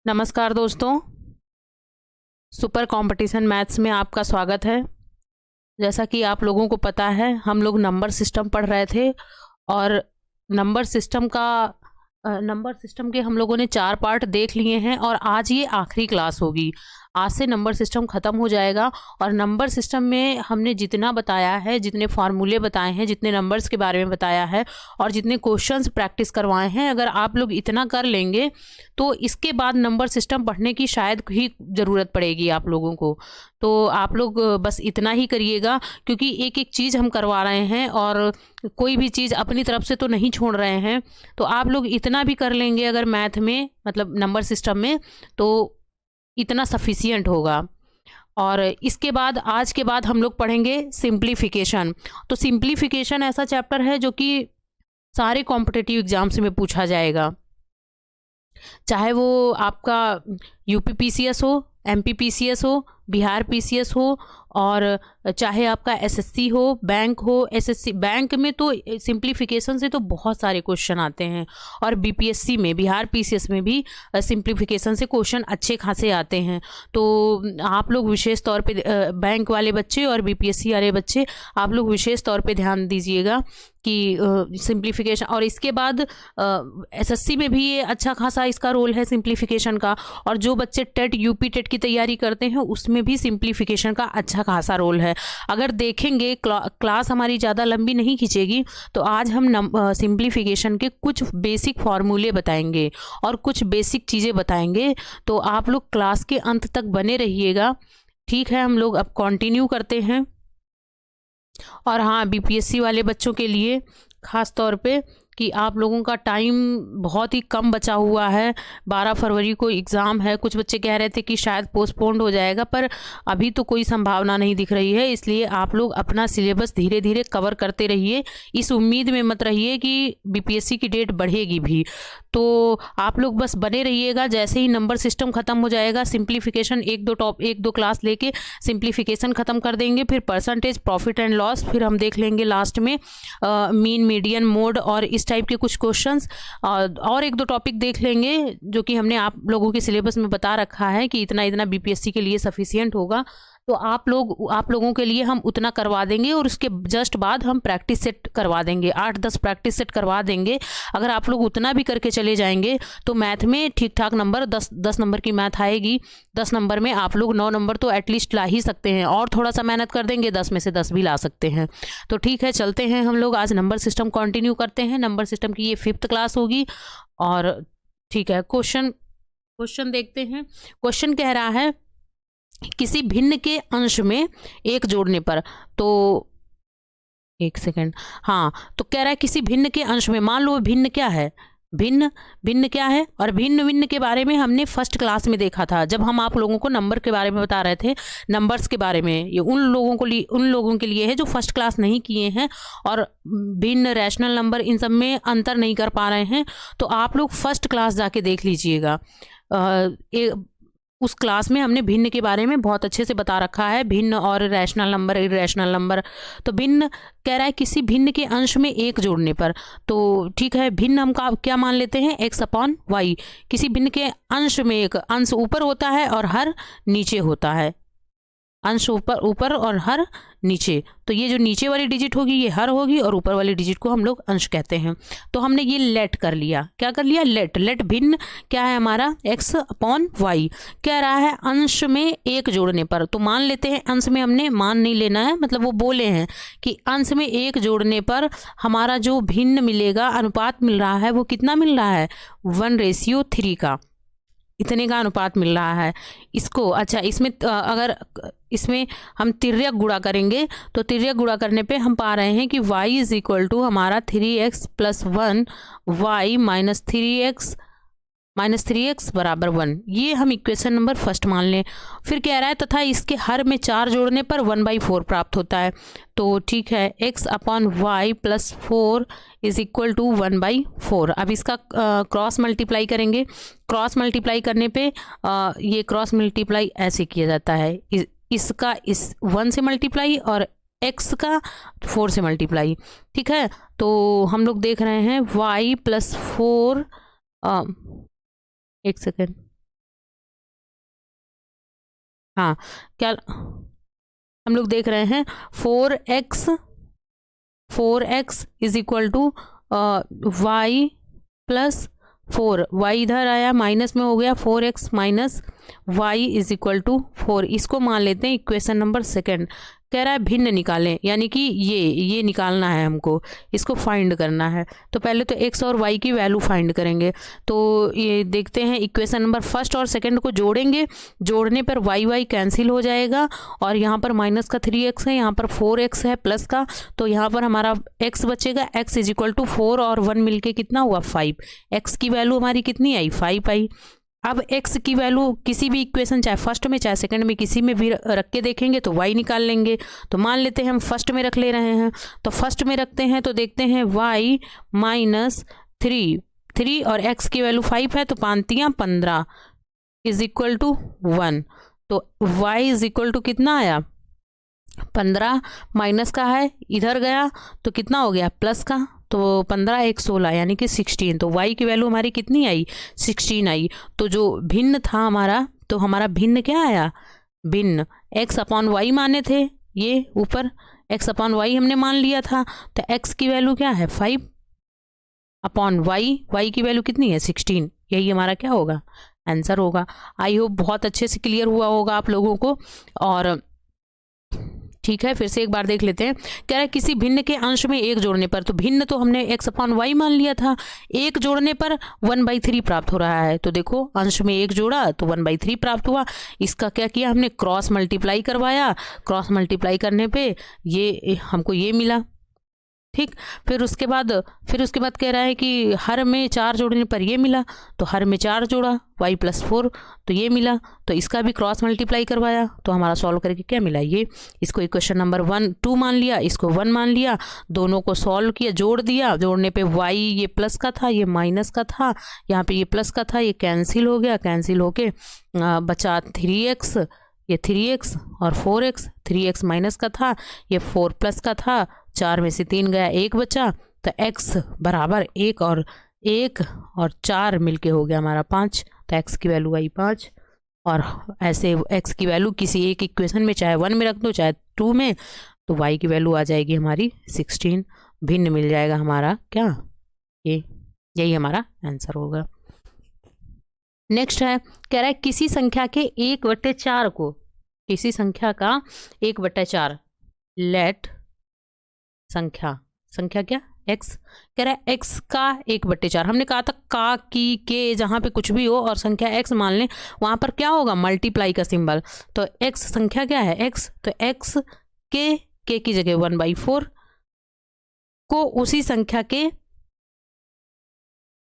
नमस्कार दोस्तों, super competition maths में आपका स्वागत है। जैसा कि आप लोगों को पता है, हम लोग नंबर सिस्टम पढ़ रहे थे और नंबर सिस्टम के हम लोगों ने 4 पार्ट देख लिए हैं और आज ये आखिरी क्लास होगी। आज से नंबर सिस्टम ख़त्म हो जाएगा और नंबर सिस्टम में हमने जितना बताया है, जितने फार्मूले बताए हैं, जितने नंबर्स के बारे में बताया है और जितने क्वेश्चंस प्रैक्टिस करवाए हैं, अगर आप लोग इतना कर लेंगे तो इसके बाद नंबर सिस्टम पढ़ने की शायद ही ज़रूरत पड़ेगी आप लोगों को। तो आप लोग बस इतना ही करिएगा, क्योंकि एक एक चीज़ हम करवा रहे हैं और कोई भी चीज़ अपनी तरफ से तो नहीं छोड़ रहे हैं। तो आप लोग इतना भी कर लेंगे अगर मैथ में, मतलब नंबर सिस्टम में, तो इतना सफिशियंट होगा। और इसके बाद आज के बाद हम लोग पढ़ेंगे सिंप्लीफिकेशन। तो सिंप्लीफिकेशन ऐसा चैप्टर है जो कि सारे कॉम्पिटिटिव एग्जाम्स में पूछा जाएगा, चाहे वो आपका यूपी पीसीएस हो, एमपी पीसीएस हो, बिहार पीसीएस हो, और चाहे आपका एसएससी हो, बैंक हो। एसएससी बैंक में तो सिंप्लीफिकेशन से तो बहुत सारे क्वेश्चन आते हैं और बीपीएससी में, बिहार पीसीएस में भी सिंप्लीफिकेशन से क्वेश्चन अच्छे खासे आते हैं। तो आप लोग विशेष तौर पे बैंक वाले बच्चे और बीपीएससी वाले बच्चे, आप लोग विशेष तौर पे ध्यान दीजिएगा कि सिंप्लीफिकेशन। और इसके बाद एसएससी में भी ये अच्छा खासा इसका रोल है सिंप्लीफिकेशन का, और जो बच्चे टेट यूपी टेट की तैयारी करते हैं उसमें भी सिंप्लीफिकेशन का अच्छा खासा रोल है। अगर देखेंगे, क्लास हमारी ज़्यादा लंबी नहीं खींचेगी, तो आज हम सिंप्लीफिकेशन के कुछ बेसिक फार्मूले बताएंगे और कुछ बेसिक चीज़ें बताएंगे। तो आप लोग क्लास के अंत तक बने रहिएगा, ठीक है। हम लोग अब कंटिन्यू करते हैं। और हाँ, बीपीएससी वाले बच्चों के लिए ख़ास तौर पे कि आप लोगों का टाइम बहुत ही कम बचा हुआ है। 12 फरवरी को एग्ज़ाम है। कुछ बच्चे कह रहे थे कि शायद पोस्टपोन्ड हो जाएगा, पर अभी तो कोई संभावना नहीं दिख रही है। इसलिए आप लोग अपना सिलेबस धीरे धीरे कवर करते रहिए। इस उम्मीद में मत रहिए कि बीपीएससी की डेट बढ़ेगी भी। तो आप लोग बस बने रहिएगा। जैसे ही नंबर सिस्टम ख़त्म हो जाएगा, सिंप्लीफिकेशन एक दो क्लास लेके सिंप्लीफिकेशन ख़त्म कर देंगे। फिर परसेंटेज, प्रॉफिट एंड लॉस, फिर हम देख लेंगे लास्ट में मीन, मीडियन, मोड और इस टाइप के कुछ क्वेश्चंस, और एक दो टॉपिक देख लेंगे जो कि हमने आप लोगों के सिलेबस में बता रखा है कि इतना इतना बीपीएससी के लिए सफिशिएंट होगा। तो आप लोगों के लिए हम उतना करवा देंगे और उसके जस्ट बाद हम प्रैक्टिस सेट करवा देंगे, 8-10 प्रैक्टिस सेट करवा देंगे। अगर आप लोग उतना भी करके चले जाएंगे तो मैथ में ठीक ठाक नंबर, 10 नंबर की मैथ आएगी। 10 नंबर में आप लोग 9 नंबर तो एटलीस्ट ला ही सकते हैं, और थोड़ा सा मेहनत कर देंगे 10 में से 10 भी ला सकते हैं। तो ठीक है, चलते हैं हम लोग आज नंबर सिस्टम कंटिन्यू करते हैं। नंबर सिस्टम की ये 5th क्लास होगी। और ठीक है, क्वेश्चन देखते हैं। क्वेश्चन कह रहा है किसी भिन्न के अंश में एक जोड़ने पर, तो एक सेकेंड, हाँ, तो कह रहा है किसी भिन्न के अंश में, मान लो भिन्न क्या है, भिन्न क्या है। और भिन्न के बारे में हमने फर्स्ट क्लास में देखा था, जब हम आप लोगों को नंबर के बारे में बता रहे थे, नंबर्स के बारे में। ये उन लोगों के लिए है जो फर्स्ट क्लास नहीं किए हैं और भिन्न, रैशनल नंबर, इन सब में अंतर नहीं कर पा रहे हैं। तो आप लोग फर्स्ट क्लास जाके देख लीजिएगा। उस क्लास में हमने भिन्न के बारे में बहुत अच्छे से बता रखा है, भिन्न और रैशनल नंबर, इरेशनल नंबर। तो भिन्न कह रहा है किसी भिन्न के अंश में एक जोड़ने पर, तो ठीक है, भिन्न हम क्या मान लेते हैं, x/y। किसी भिन्न के अंश में एक अंश ऊपर होता है और हर नीचे होता है, अंश ऊपर और हर नीचे। तो ये जो नीचे वाली डिजिट होगी ये हर होगी और ऊपर वाली डिजिट को हम लोग अंश कहते हैं। तो हमने ये लेट कर लिया। क्या कर लिया? लेट भिन्न क्या है हमारा, x/y। कह रहा है अंश में एक जोड़ने पर, तो मान लेते हैं अंश में, हमने मान नहीं लेना है, मतलब वो बोले हैं कि अंश में एक जोड़ने पर हमारा जो भिन्न मिलेगा, अनुपात मिल रहा है, वो कितना मिल रहा है, 1:3 का, इतने का अनुपात मिल रहा है इसको। अच्छा, इसमें अगर इसमें हम तिर्यक गुणा करेंगे तो तिर्यक गुणा करने पे हम पा रहे हैं कि y इज इक्वल टू हमारा 3x + 1 y - 3x बराबर 1। ये हम इक्वेशन नंबर फर्स्ट मान लें। फिर कह रहा है तथा इसके हर में 4 जोड़ने पर 1/4 प्राप्त होता है। तो ठीक है, x/y + 4 इज इक्वल टू 1/4। अब इसका क्रॉस मल्टीप्लाई करेंगे। क्रॉस मल्टीप्लाई करने पे ये क्रॉस मल्टीप्लाई ऐसे किया जाता है, इसका इस 1 से मल्टीप्लाई और x का 4 से मल्टीप्लाई। ठीक है, तो हम लोग देख रहे हैं y + 4, एक सेकेंड, हाँ, क्या हम लोग देख रहे हैं 4x is equal to y plus 4, y इधर आया माइनस में हो गया, 4x minus y is equal to 4। इसको मान लेते हैं इक्वेशन नंबर सेकंड। कह रहा है भिन्न निकालें, यानी कि ये निकालना है हमको, इसको फाइंड करना है। तो पहले तो x और y की वैल्यू फाइंड करेंगे। तो ये देखते हैं इक्वेशन नंबर फर्स्ट और सेकंड को जोड़ेंगे, जोड़ने पर y कैंसिल हो जाएगा और यहाँ पर माइनस का 3x है, यहाँ पर 4x है प्लस का, तो यहाँ पर हमारा x बचेगा। x इज इक्वल टू 4 और 1 मिलके कितना हुआ 5। x की वैल्यू हमारी कितनी आई 5 आई। अब x की वैल्यू किसी भी इक्वेशन चाहे फर्स्ट में चाहे सेकंड में किसी में भी रख के देखेंगे तो y निकाल लेंगे। तो मान लेते हैं हम फर्स्ट में रख ले रहे हैं, तो फर्स्ट में रखते हैं तो देखते हैं y माइनस 3 और x की वैल्यू 5 है, तो 5 15 इज इक्वल टू 1। तो y इज इक्वल टू कितना आया 15, माइनस का है इधर गया तो कितना हो गया प्लस का, तो 15 1 16 यानी कि 16। तो y की वैल्यू हमारी कितनी आई 16 आई। तो जो भिन्न था हमारा, तो हमारा भिन्न क्या आया, भिन्न x अपॉन वाई माने थे, ये ऊपर x अपॉन वाई हमने मान लिया था, तो x की वैल्यू क्या है 5 अपॉन y की वैल्यू कितनी है 16। यही हमारा क्या होगा आंसर होगा। आई होप बहुत अच्छे से क्लियर हुआ होगा आप लोगों को। और ठीक है, फिर से एक बार देख लेते हैं। कह रहा है किसी भिन्न के अंश में 1 जोड़ने पर, तो भिन्न तो हमने x अपॉन वाई मान लिया था, 1 जोड़ने पर 1/3 प्राप्त हो रहा है। तो देखो अंश में 1 जोड़ा तो 1/3 प्राप्त हुआ। इसका क्या किया हमने क्रॉस मल्टीप्लाई करवाया, क्रॉस मल्टीप्लाई करने पे ये हमको ये मिला। ठीक, फिर उसके बाद कह रहा है कि हर में 4 जोड़ने पर ये मिला, तो हर में 4 जोड़ा y प्लस 4 तो ये मिला। तो इसका भी क्रॉस मल्टीप्लाई करवाया तो हमारा सॉल्व करके क्या मिला ये। इसको इक्वेशन नंबर 2 मान लिया, इसको 1 मान लिया, दोनों को सॉल्व किया, जोड़ दिया। जोड़ने पे y ये प्लस का था ये माइनस का था, यहाँ पे ये प्लस का था ये कैंसिल हो गया, कैंसिल होके बचा 3x, ये 3x और 4x, 3x माइनस का था ये 4 प्लस का था, 4 में से 3 गया 1 बचा, तो x बराबर 1 और 4 मिलके हो गया हमारा 5। तो x की वैल्यू आई 5। और ऐसे x की वैल्यू किसी एक इक्वेशन में चाहे 1 में रख दो चाहे 2 में, तो y की वैल्यू आ जाएगी हमारी 16। भिन्न मिल जाएगा हमारा क्या, ये यही हमारा आंसर होगा। नेक्स्ट है, कह रहा है किसी संख्या के 1/4 को, किसी संख्या का 1/4 लेट संख्या क्या x, कह रहा है x का 1/4। हमने कहा था का की के जहाँ पे कुछ भी हो और संख्या x मान लें वहाँ पर क्या होगा मल्टीप्लाई का सिंबल। तो x संख्या क्या है x, तो x के की जगह 1/4 को उसी संख्या के,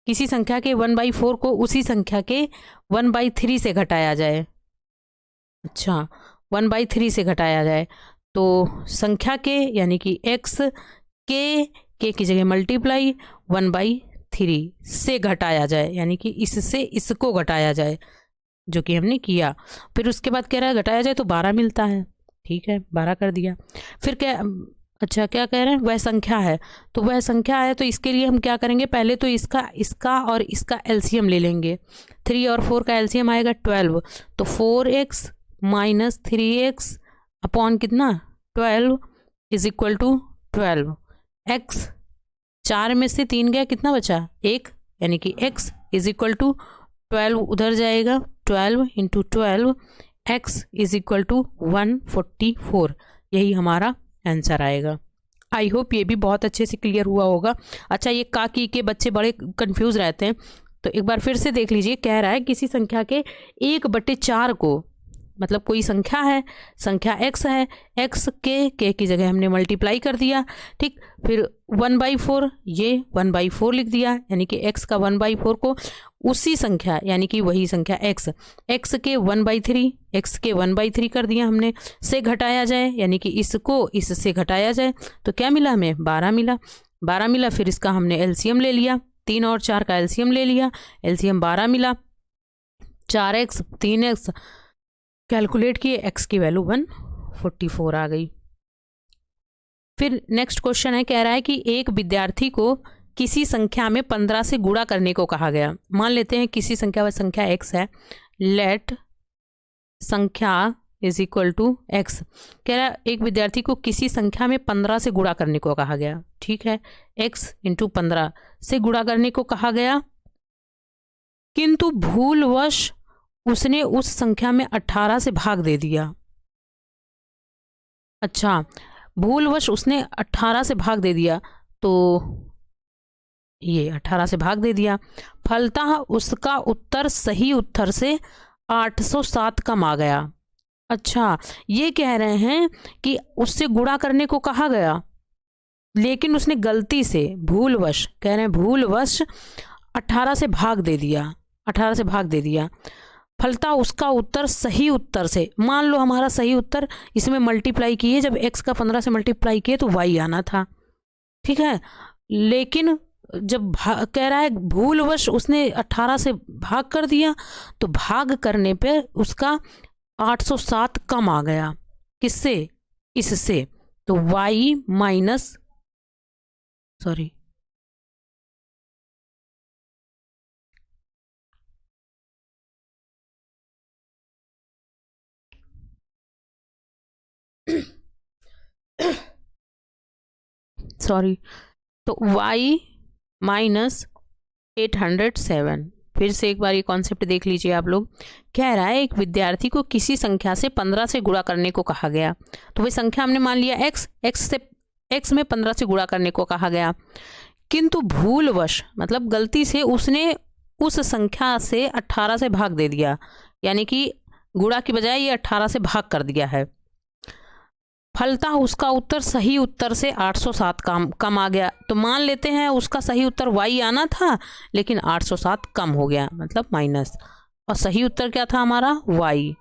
किसी संख्या के 1/4 को उसी संख्या के 1/3 से घटाया जाए। अच्छा 1/3 से घटाया जाए, तो संख्या के यानी कि x के की जगह मल्टीप्लाई 1/3 से घटाया जाए, यानी कि इससे इसको घटाया जाए, जो कि हमने किया। फिर उसके बाद कह रहा है घटाया जाए तो 12 मिलता है। ठीक है 12 कर दिया। फिर क्या, अच्छा क्या कह रहे हैं वह संख्या है, तो वह संख्या है तो इसके लिए हम क्या करेंगे, पहले तो इसका और इसका एलसीएम ले लेंगे। 3 और 4 का एलसीएम आएगा 12, तो 4x माइनस 3x अपॉन कितना 12 इज इक्वल टू 12। x 4 में से 3 गया कितना बचा 1, यानी कि x इज इक्वल टू 12 उधर जाएगा, 12 into 12 x is equal to 144। यही हमारा आंसर आएगा। आई होप ये भी बहुत अच्छे से क्लियर हुआ होगा। अच्छा ये का की के बच्चे बड़े कंफ्यूज रहते हैं, तो एक बार फिर से देख लीजिए। कह रहा है किसी संख्या के 1/4 को, मतलब कोई संख्या है, संख्या x है, x के की जगह हमने मल्टीप्लाई कर दिया। ठीक, फिर 1/4 ये 1/4 लिख दिया, यानी कि x का 1/4 को उसी संख्या यानी कि वही संख्या x के 1/3, x के 1/3 कर दिया हमने, से घटाया जाए, यानी कि इसको इससे घटाया जाए, तो क्या मिला हमें 12 मिला। फिर इसका हमने एलसीएम ले लिया, 3 और 4 का एलसीएम ले लिया, एलसीएम 12 मिला। 4x 3x कैलकुलेट किए, x की वैल्यू 144 आ गई। फिर नेक्स्ट क्वेश्चन है, कह रहा है कि एक विद्यार्थी को किसी संख्या में 15 से गुणा करने को कहा गया। मान लेते हैं किसी संख्या, वह संख्या x है, लेट संख्या इज इक्वल टू एक्स। कह रहा है एक विद्यार्थी को किसी संख्या में 15 से गुणा करने को कहा गया। ठीक है, x इंटू 15 से गुणा करने को कहा गया, किंतु भूलवश उसने उस संख्या में 18 से भाग दे दिया। अच्छा, भूलवश उसने 18 से भाग दे दिया, तो ये 18 से भाग दे दिया। फलतः उसका उत्तर सही उत्तर से 807 कम आ गया। अच्छा, ये कह रहे हैं कि उससे गुणा करने को कहा गया, लेकिन उसने गलती से भूलवश, कह रहे हैं भूलवश 18 से भाग दे दिया, 18 से भाग दे दिया। फलतः उसका उत्तर सही उत्तर से, मान लो हमारा सही उत्तर इसमें मल्टीप्लाई किए, जब x का 15 से मल्टीप्लाई किए तो y आना था। ठीक है, लेकिन जब कह रहा है भूलवश उसने 18 से भाग कर दिया, तो भाग करने पे उसका 807 कम आ गया। किससे? इससे। तो y माइनस, सॉरी, तो y माइनस 807। फिर से एक बार ये कॉन्सेप्ट देख लीजिए आप लोग। कह रहा है एक विद्यार्थी को किसी संख्या से 15 से गुणा करने को कहा गया, तो वही संख्या हमने मान लिया x में 15 से गुणा करने को कहा गया, किंतु भूलवश मतलब गलती से उसने उस संख्या से 18 से भाग दे दिया, यानी कि गुणा की बजाय ये 18 से भाग कर दिया है। फलतः उसका उत्तर सही उत्तर से 807 कम आ गया। तो मान लेते हैं उसका सही उत्तर y आना था, लेकिन 807 कम हो गया, मतलब माइनस, और सही उत्तर क्या था हमारा? y।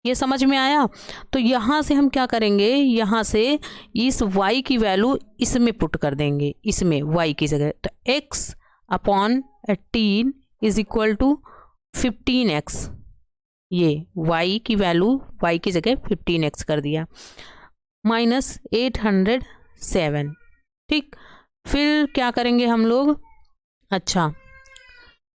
ये समझ में आया? तो यहाँ से हम क्या करेंगे, यहाँ से इस y की वैल्यू इसमें पुट कर देंगे, इसमें y की जगह। तो x upon 18 is equal to 15x, ये y की वैल्यू y की जगह 15x कर दिया, माइनस 807। ठीक, फिर क्या करेंगे हम लोग? अच्छा,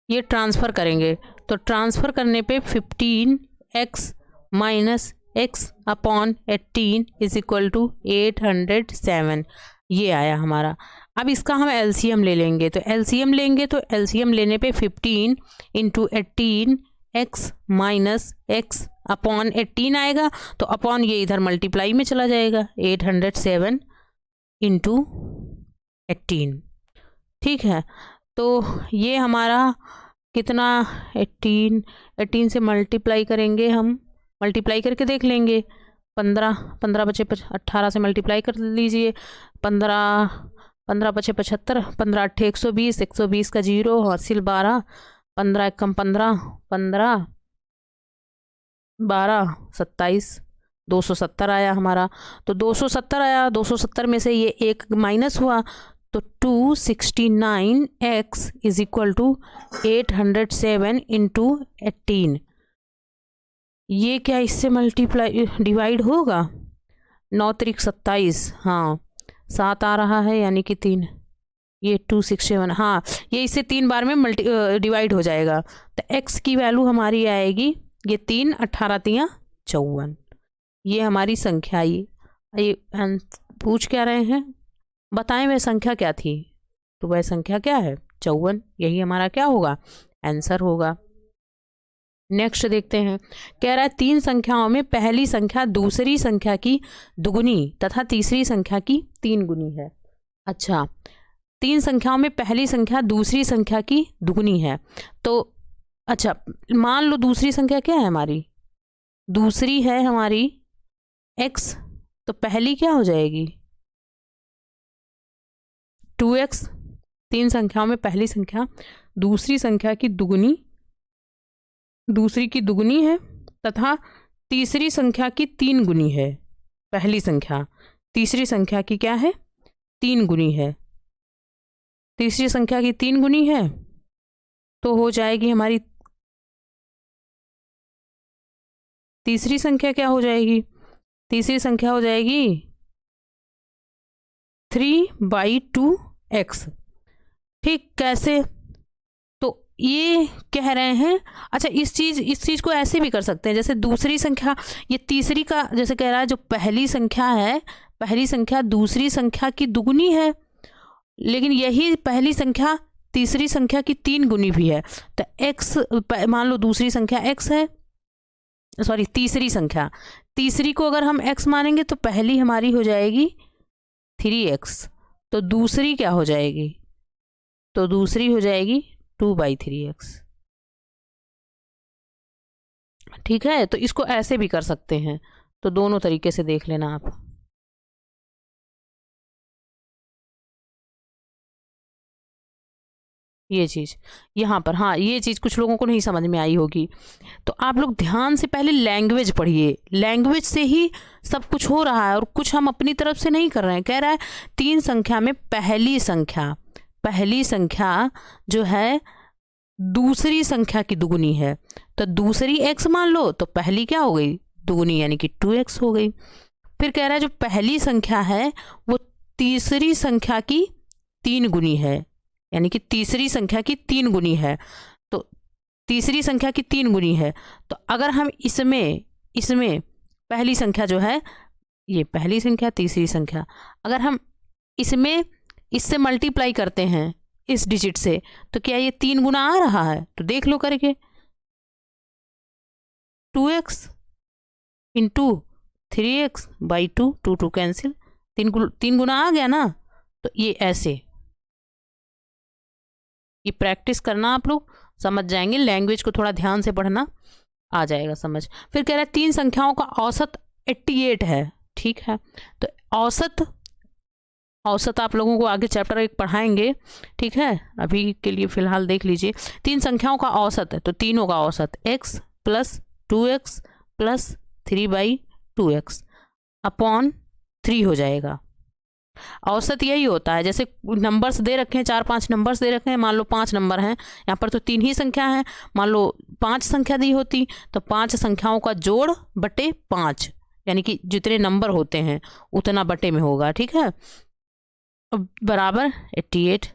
ये ट्रांसफ़र करेंगे, तो ट्रांसफ़र करने पे 15x minus x upon 18 is equal to 807, ये आया हमारा। अब इसका हम एलसीएम ले लेंगे, तो एलसीएम लेंगे, तो एलसीएम लेने पे 15 into 18 x minus x upon 18 आएगा, तो अपॉन ये इधर मल्टीप्लाई में चला जाएगा, 807 इंटू 18। ठीक है, तो ये हमारा कितना, 18 से मल्टीप्लाई करेंगे, हम मल्टीप्लाई करके देख लेंगे। 15 बचे 18 से मल्टीप्लाई कर लीजिए, 15 बचे 75, 15 8 120, 120 का 0 हासिल 12, 15 कम 15, 12 27, 270 आया हमारा। तो 270 आया, 270 में से ये एक माइनस हुआ, तो 269x is equal to 807 into 18। ये क्या इससे मल्टीप्लाई डिवाइड होगा? 9 त्रिक 27, हाँ 7 आ रहा है, यानी कि 3, ये 261, हाँ ये इससे 3 बार में डिवाइड हो जाएगा। तो x की वैल्यू हमारी आएगी, ये 3 18 3 54, ये हमारी संख्या। ये पूछ क्या रहे हैं, बताएं वह संख्या क्या थी? तो वह संख्या क्या है? 54, यही हमारा क्या होगा? आंसर होगा। नेक्स्ट देखते हैं। कह रहा है 3 संख्याओं में पहली संख्या दूसरी संख्या की दुगुनी तथा तीसरी संख्या की 3 गुनी है। अच्छा, 3 संख्याओं में पहली संख्या दूसरी संख्या की दुगुनी है, तो अच्छा मान लो दूसरी संख्या क्या है हमारी? दूसरी है हमारी x, तो पहली क्या हो जाएगी? 2x। 3 संख्याओं में पहली संख्या दूसरी संख्या की दुगुनी, दूसरी की दुगुनी है, तथा तीसरी संख्या की 3 गुनी है। पहली संख्या तीसरी संख्या की क्या है? 3 गुनी है। तीसरी संख्या की 3 गुनी है, तो हो जाएगी हमारी तीसरी संख्या क्या हो जाएगी? तीसरी संख्या हो जाएगी 3/2x। ठीक, कैसे? तो ये कह रहे हैं, अच्छा इस चीज़ को ऐसे भी कर सकते हैं, जैसे दूसरी संख्या, ये तीसरी का जैसे कह रहा है जो पहली संख्या है, पहली संख्या दूसरी संख्या की दुगुनी है, लेकिन यही पहली संख्या तीसरी संख्या की 3 गुनी भी है। तो x, मान लो दूसरी संख्या x है, सॉरी तीसरी संख्या, तीसरी को अगर हम x मानेंगे तो पहली हमारी हो जाएगी 3x, तो दूसरी क्या हो जाएगी, तो दूसरी हो जाएगी 2/3x। ठीक है, तो इसको ऐसे भी कर सकते हैं, तो दोनों तरीके से देख लेना आप। ये चीज़ यहाँ पर, हाँ ये चीज़ कुछ लोगों को नहीं समझ में आई होगी, तो आप लोग ध्यान से पहले लैंग्वेज पढ़िए, लैंग्वेज से ही सब कुछ हो रहा है और कुछ हम अपनी तरफ से नहीं कर रहे हैं। कह रहा है 3 संख्या में पहली संख्या जो है दूसरी संख्या की दुगुनी है, तो दूसरी x मान लो, तो पहली क्या हो गई, दुगुनी, यानी कि 2x हो गई। फिर कह रहा है जो पहली संख्या है वो तीसरी संख्या की 3 गुनी है, यानी कि तीसरी संख्या की 3 गुनी है, तो तीसरी संख्या की 3 गुनी है, तो अगर हम इसमें पहली संख्या जो है, ये पहली संख्या तीसरी संख्या, अगर हम इससे मल्टीप्लाई करते हैं इस डिजिट से, तो क्या ये 3 गुना आ रहा है, तो देख लो करके, 2x इंटू 3x/2, 2 कैंसिल, 3 गुना आ गया ना। तो ये ऐसे, ये प्रैक्टिस करना, आप लोग समझ जाएंगे, लैंग्वेज को थोड़ा ध्यान से पढ़ना, आ जाएगा समझ। फिर कह रहा है 3 संख्याओं का औसत 88 है, ठीक है, तो औसत आप लोगों को आगे चैप्टर 1 पढ़ाएंगे, ठीक है, अभी के लिए फिलहाल देख लीजिए। 3 संख्याओं का औसत है, तो तीनों का औसत x + 2x + 3/2x अपॉन 3 हो जाएगा। औसत यही होता है, जैसे नंबर्स दे रखे हैं, 4-5 नंबर्स दे रखे हैं, मान लो 5 नंबर हैं, यहाँ पर तो 3 ही संख्या है, मान लो 5 संख्या दी होती, तो 5 संख्याओं का जोड़ बटे 5, यानी कि जितने नंबर होते हैं उतना बटे में होगा, ठीक है, बराबर 88,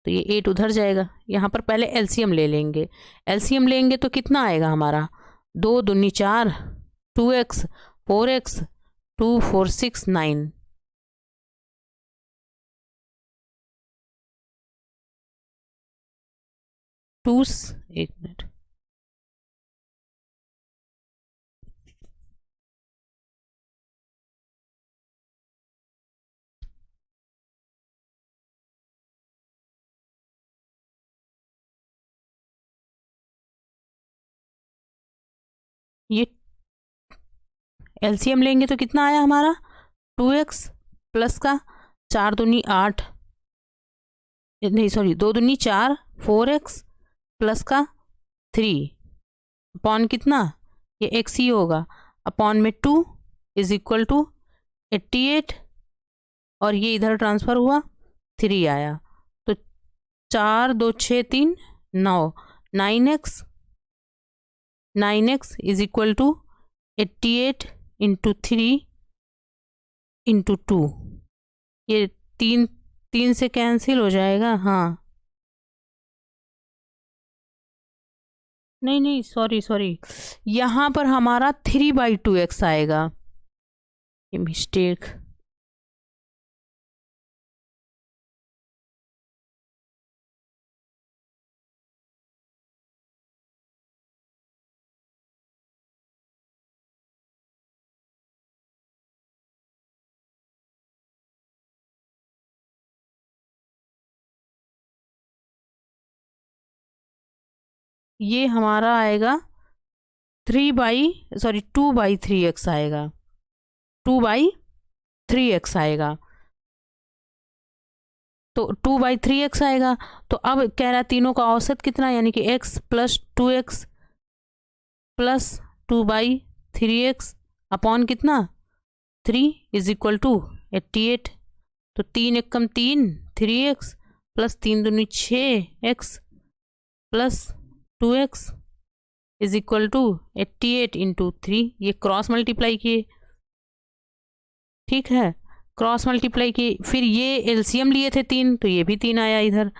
तो ये 8 उधर जाएगा। यहाँ पर पहले एलसीएम ले लेंगे, एलसीएम लेंगे तो कितना आएगा हमारा, 2 दूनी 4, 2x 4x, 2 4 6 9, एक मिनट, ये एलसीएम लेंगे तो कितना आया हमारा, 2x प्लस का 4 दूनी 8, नहीं सॉरी 2 दूनी 4, 4x प्लस का 3 अपॉन कितना, ये x ही होगा, अपॉन में 2 = 88, और ये इधर ट्रांसफ़र हुआ 3 आया, तो 4 2 6 3 9, 9x = 88 × 3 × 2, ये 3 से कैंसिल हो जाएगा, हाँ नहीं सॉरी, यहाँ पर हमारा 3/2x आएगा, ये मिस्टेक, ये हमारा आएगा 2/3x आएगा, 2/3x आएगा, तो 2/3x आएगा, तो अब कह रहा है तीनों का औसत कितना, यानी कि x + 2x + 2/3x अपॉन कितना 3 = 88, तो 3 एकम 3, 3x प्लस 3 दूनी 6x प्लस 2x = 88 × 3, ये क्रॉस मल्टीप्लाई किए, ठीक है, क्रॉस मल्टीप्लाई किए, फिर ये एलसीएम लिए थे 3, तो ये भी 3 आया इधर,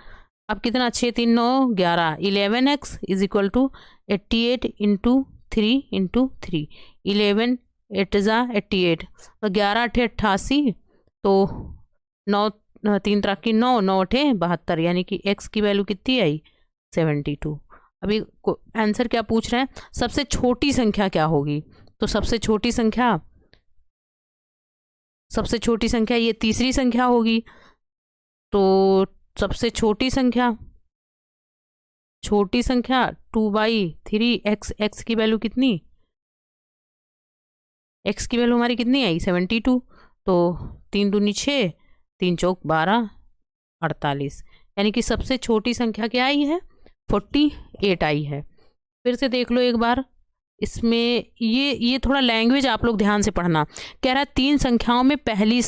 अब कितना, 6 3 9 11, 11x is equal to 88 into 3 into 3, 11 8 ज़ा 88, तो 11 8 88, तो 9 3 3 9 9 8 72, यानी कि x की वैल्यू कितनी आई, 72। अभी आंसर क्या पूछ रहे हैं, सबसे छोटी संख्या क्या होगी, तो सबसे छोटी संख्या ये तीसरी संख्या होगी। तो सबसे छोटी संख्या 2/3, x की वैल्यू कितनी, x की वैल्यू हमारी कितनी आई, 72, तो 3 दूनी 6, 3 चौक 12, 48, यानी कि सबसे छोटी संख्या क्या आई है, 48 आई है। फिर से देख लो एक बार, इसमें ये थोड़ा लैंग्वेज आप लोग ध्यान से पढ़ना। कह रहा है 3 संख्याओं में पहली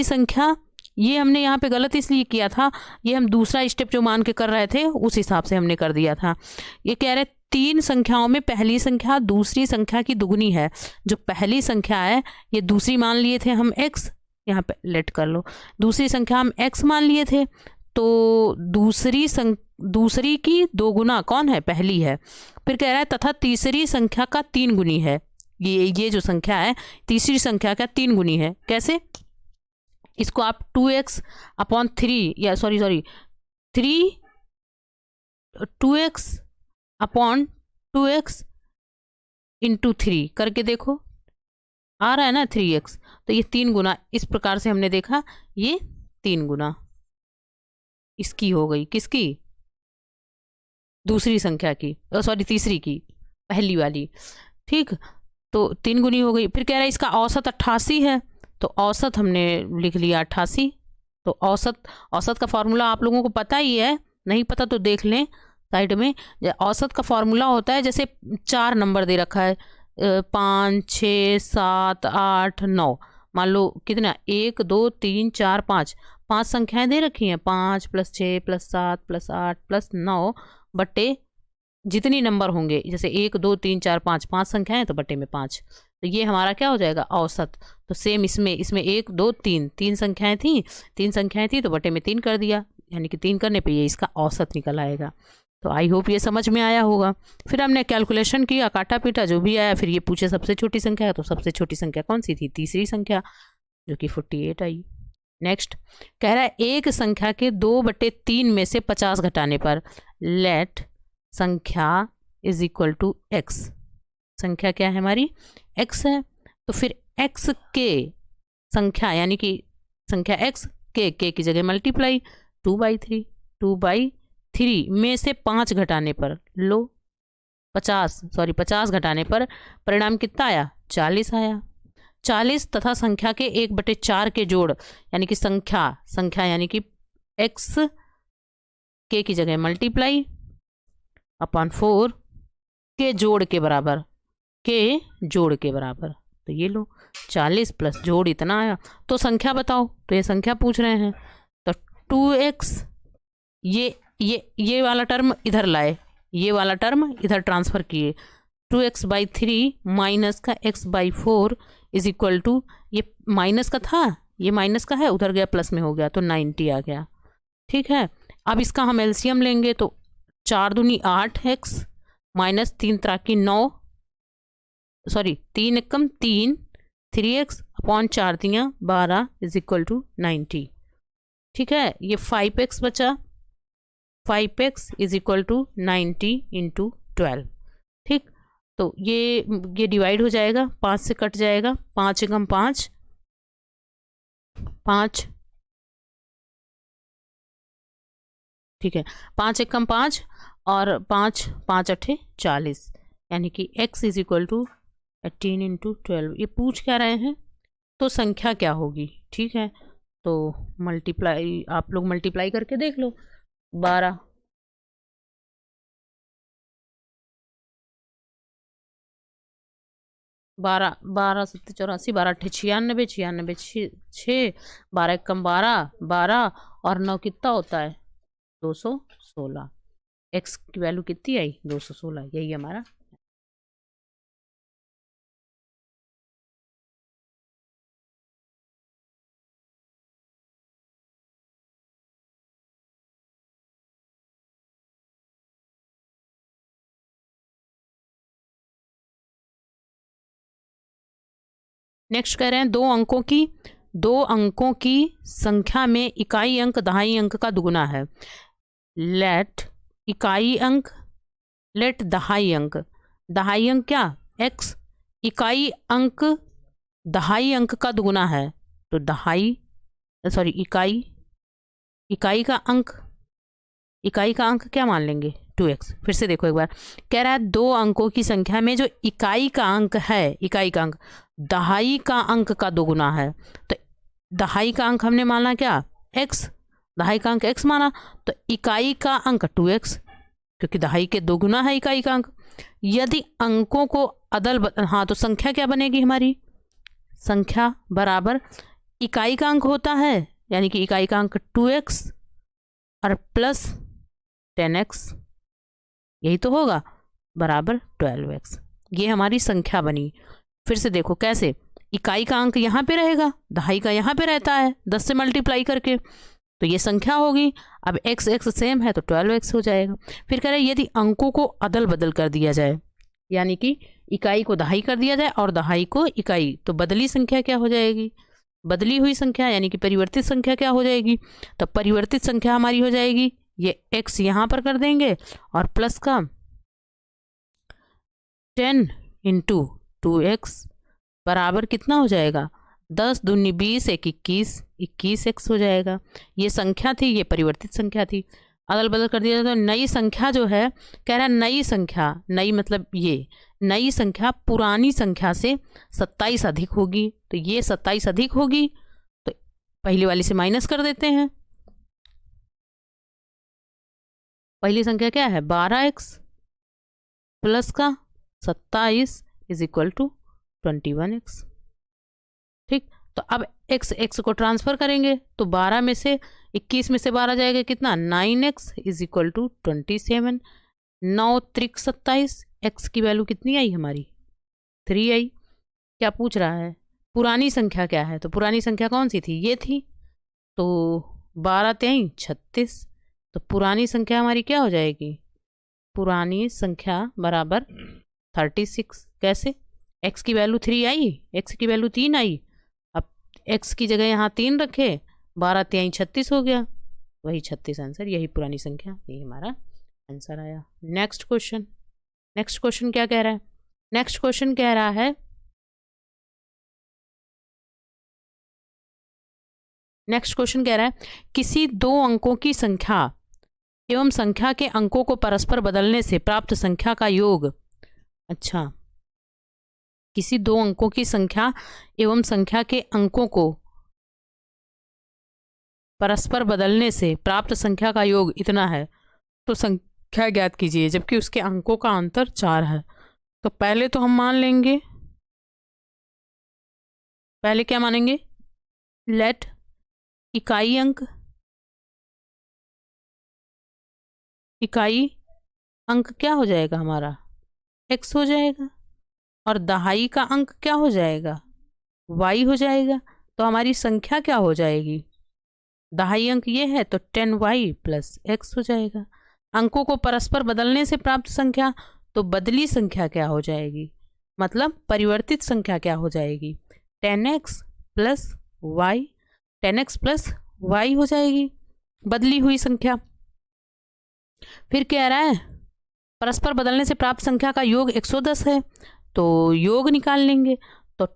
संख्या, ये हमने यहाँ पे गलत इसलिए किया था, ये हम दूसरा स्टेप जो मान के कर रहे थे उस हिसाब से हमने कर दिया था। ये कह रहे 3 संख्याओं में पहली संख्या दूसरी संख्या की दुगनी है। जो पहली संख्या है ये दूसरी मान लिए थे हम x, यहाँ पे लेट कर लो, दूसरी संख्या हम x मान लिए थे, तो दूसरी की 2 गुना कौन है, पहली है। फिर कह रहा है तथा तीसरी संख्या का 3 गुनी है। ये जो संख्या है तीसरी संख्या का 3 गुनी है। कैसे, इसको आप 2x अपॉन 3 या sorry 2x upon 2x into 3 करके देखो, आ रहा है ना 3x, तो ये 3 गुना, इस प्रकार से हमने देखा ये 3 गुना इसकी हो गई, किसकी, दूसरी संख्या की, सॉरी तीसरी की, पहली वाली, ठीक, तो 3 गुनी हो गई। फिर कह रहा है इसका औसत 88 है, तो औसत हमने लिख लिया 88। तो औसत का फॉर्मूला आप लोगों को पता ही है, नहीं पता तो देख लें साइड में। औसत का फॉर्मूला होता है, जैसे 4 नंबर दे रखा है, 5 6 7 8 9, मान लो कितना, 1 2 3 4 5 संख्याएं दे रखी हैं, 5 + 6 + 7 + 8 + 9 बट्टे जितनी नंबर होंगे, जैसे 1 2 3 4 5 संख्याएं तो बट्टे में 5, तो ये हमारा क्या हो जाएगा, औसत। तो सेम इसमें 1 2 3 3 संख्याएं थी तो बट्टे में 3 कर दिया, यानी कि 3 करने पे ये इसका औसत निकल आएगा। तो आई होप ये समझ में आया होगा। फिर हमने कैलकुलेशन किया, काटा पीटा, जो भी आया, फिर ये पूछे सबसे छोटी संख्या है, तो सबसे छोटी संख्या कौन सी थी, तीसरी संख्या, जो कि 48 आई। नेक्स्ट कह रहा है एक संख्या के 2/3 में से 50 घटाने पर लेट संख्या इज इक्वल टू x, संख्या क्या है हमारी, x है, तो फिर x के संख्या, यानी कि संख्या x के की जगह मल्टीप्लाई 2/3 में से 5 घटाने पर, लो 50 घटाने पर परिणाम कितना आया, 40 आया। 40 तथा संख्या के 1/4 के जोड़, यानी कि संख्या यानी कि x के की जगह मल्टीप्लाई अपॉन 4 के जोड़ के बराबर, तो ये लो 40 प्लस जोड़ इतना आया। तो संख्या बताओ, तो ये संख्या पूछ रहे हैं, तो 2x, ये वाला टर्म इधर लाए, ये वाला टर्म इधर ट्रांसफर किए, 2x/3 माइनस का x/4 इज इक्वल टू, ये माइनस का था, ये माइनस का है, उधर गया प्लस में हो गया, तो 90 आ गया। ठीक है, अब इसका हम एलसीएम लेंगे, तो 4 दूनी 8x माइनस 3 त्रिक 9, सॉरी 3 एकम 3, 3x अपॉन 4 दियाँ 12 इज इक्वल टू 90। ठीक है, ये 5x बचा, 5x is equal to 90 into 12। ठीक, तो ये डिवाइड हो जाएगा, 5 से कट जाएगा, 5 एकम 5, 5, ठीक है, 5 एकम 5 और 5 5 अठे 40, यानी कि x is equal to 18 into 12। ये पूछ क्या रहे हैं, तो संख्या क्या होगी। ठीक है, तो मल्टीप्लाई, आप लोग मल्टीप्लाई करके देख लो, 12 12 12 7 84, 12 अठे 96, 96 6, 12 एकम 12, 12 और 9 कितना होता है, 216। x की वैल्यू कितनी आई, 216, यही हमारा नेक्स्ट कह रहे हैं दो अंकों की संख्या में इकाई अंक दहाई अंक का दुगुना है। लेट दहाई अंक क्या x, इकाई अंक दहाई अंक का दुगुना है तो इकाई का अंक क्या मान लेंगे 2x। फिर से देखो एक बार, कह रहा है दो अंकों की संख्या में जो इकाई का अंक दहाई का अंक का दोगुना है। तो दहाई का अंक हमने माना क्या x, दहाई का अंक x माना, तो इकाई का अंक 2x, क्योंकि दहाई के दोगुना है इकाई का अंक। यदि अंकों को तो संख्या क्या बनेगी हमारी, संख्या बराबर इकाई का अंक होता है, यानी कि इकाई का अंक 2x और प्लस 10x, यही तो होगा, बराबर 12x। ये हमारी संख्या बनी। फिर से देखो कैसे, इकाई का अंक यहाँ पे रहेगा, दहाई का यहाँ पे रहता है 10 से मल्टीप्लाई करके, तो ये संख्या होगी। अब x सेम है तो 12x हो जाएगा। फिर कह रहे हैं यदि अंकों को अदल बदल कर दिया जाए, यानी कि इकाई को दहाई कर दिया जाए और दहाई को इकाई, तो बदली संख्या क्या हो जाएगी, बदली हुई संख्या यानी कि परिवर्तित संख्या क्या हो जाएगी। तो परिवर्तित संख्या हमारी हो जाएगी, ये x यहाँ पर कर देंगे और प्लस का 10 इंटू 2x बराबर कितना हो जाएगा, 10 दूनी 20 एक 21x हो जाएगा। ये संख्या थी, ये परिवर्तित संख्या थी। अदल बदल कर दिया तो नई संख्या जो है, कह रहा है नई मतलब ये नई संख्या पुरानी संख्या से 27 अधिक होगी। तो ये 27 अधिक होगी, तो पहली वाली से माइनस कर देते हैं। पहली संख्या क्या है 12x प्लस का 27 इज इक्वल टू 21x। ठीक, तो अब x को ट्रांसफर करेंगे तो 12 में से 21 में से 12 जाएगा कितना, 9x इज इक्वल टू 27। 9 त्रिक 27, x की वैल्यू कितनी आई हमारी 3 आई। क्या पूछ रहा है, पुरानी संख्या क्या है, तो पुरानी संख्या कौन सी थी, ये थी, तो 12 3 36, तो पुरानी संख्या हमारी क्या हो जाएगी, पुरानी संख्या बराबर 36। कैसे, x की वैल्यू 3 आई, x की वैल्यू 3 आई, अब x की जगह यहाँ 3 रखे, 12 3 36 हो गया, वही 36 आंसर, यही पुरानी संख्या, यही हमारा आंसर आया। नेक्स्ट क्वेश्चन क्या कह रहा है, नेक्स्ट क्वेश्चन कह रहा है किसी दो अंकों की संख्या एवं संख्या के अंकों को परस्पर बदलने से प्राप्त संख्या का योग, अच्छा, किसी दो अंकों की संख्या एवं संख्या के अंकों को परस्पर बदलने से प्राप्त संख्या का योग इतना है, तो संख्या ज्ञात कीजिए जबकि उसके अंकों का अंतर 4 है। तो पहले तो हम मान लेंगे, पहले क्या मानेंगे, लेट इकाई अंक क्या हो जाएगा हमारा x हो जाएगा, और दहाई का अंक क्या हो जाएगा y हो जाएगा। तो हमारी संख्या क्या हो जाएगी, दहाई अंक ये है तो 10y प्लस x हो जाएगा। अंकों को परस्पर बदलने से प्राप्त संख्या, तो बदली संख्या क्या हो जाएगी, मतलब परिवर्तित संख्या क्या हो जाएगी, 10x प्लस y हो जाएगी, बदली हुई संख्या। फिर कह रहा है परस्पर बदलने से प्राप्त संख्या का योग 110 है, तो योग निकाल लेंगे, तो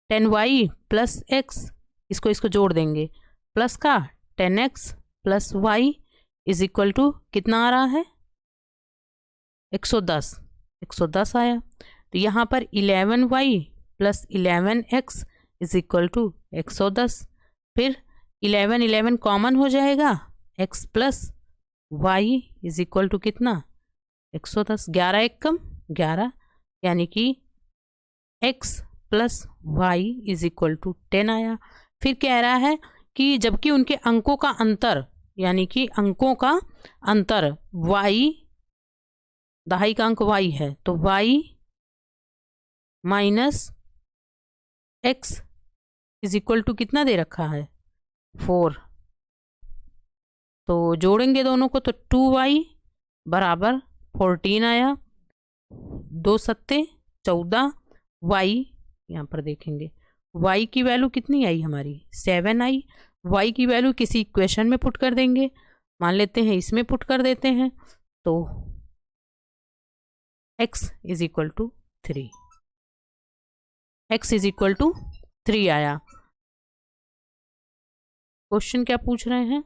10y प्लस x, इसको जोड़ देंगे, प्लस का 10x plus y is equal to कितना आ रहा है 110 आया। तो यहाँ पर 11y plus 11x is equal to 110। फिर 11 कॉमन हो जाएगा, x plus y is equal to कितना 110, 11 एक कम 11, यानी कि x plus y is equal to 10 आया। फिर कह रहा है कि जबकि उनके अंकों का अंतर, यानी कि अंकों का अंतर y, दहाई का अंक y है, तो y minus x is equal to कितना दे रखा है 4। तो जोड़ेंगे दोनों को तो 2y बराबर 14 आया, 2 सत्ते 14, y, यहाँ पर देखेंगे y की वैल्यू कितनी आई हमारी 7 आई। y की वैल्यू किसी इक्वेशन में पुट कर देंगे, मान लेते हैं इसमें पुट कर देते हैं, तो x is equal to 3, x is equal to 3 आया। क्वेश्चन क्या पूछ रहे हैं,